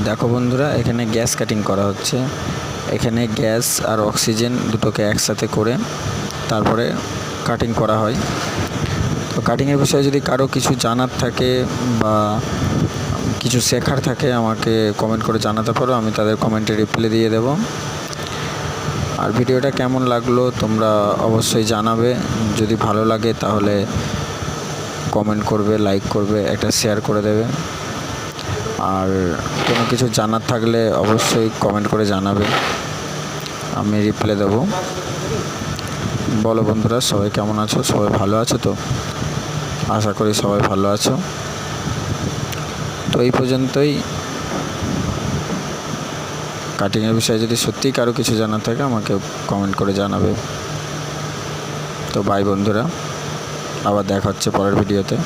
দেখো বন্ধুরা, এখানে গ্যাস কাটিং করা হচ্ছে। এখানে গ্যাস আর অক্সিজেন দুটোকে একসাথে করে তারপরে কাটিং করা হয়। তো কাটিংয়ের বিষয়ে যদি কারো কিছু জানার থাকে বা কিছু শেখার থাকে আমাকে কমেন্ট করে জানাতে পারো, আমি তাদের কমেন্টে রিপ্লাই দিয়ে দেবো। আর ভিডিওটা কেমন লাগলো তোমরা অবশ্যই জানাবে। যদি ভালো লাগে তাহলে কমেন্ট করবে, লাইক করবে, একটা শেয়ার করে দেবে। আর কোনো কিছু জানার থাকলে অবশ্যই কমেন্ট করে জানাবে, আমি রিপ্লাই দেবো। বলো বন্ধুরা, সবাই কেমন আছো? সবাই ভালো আছো তো? আশা করি সবাই ভালো আছো। তো এই পর্যন্তই। কাটিংয়ের বিষয়ে যদি সত্যিই কারো কিছু জানার থাকে আমাকে কমেন্ট করে জানাবে। তো বাই বন্ধুরা, আবার দেখা হচ্ছে পরের ভিডিওতে।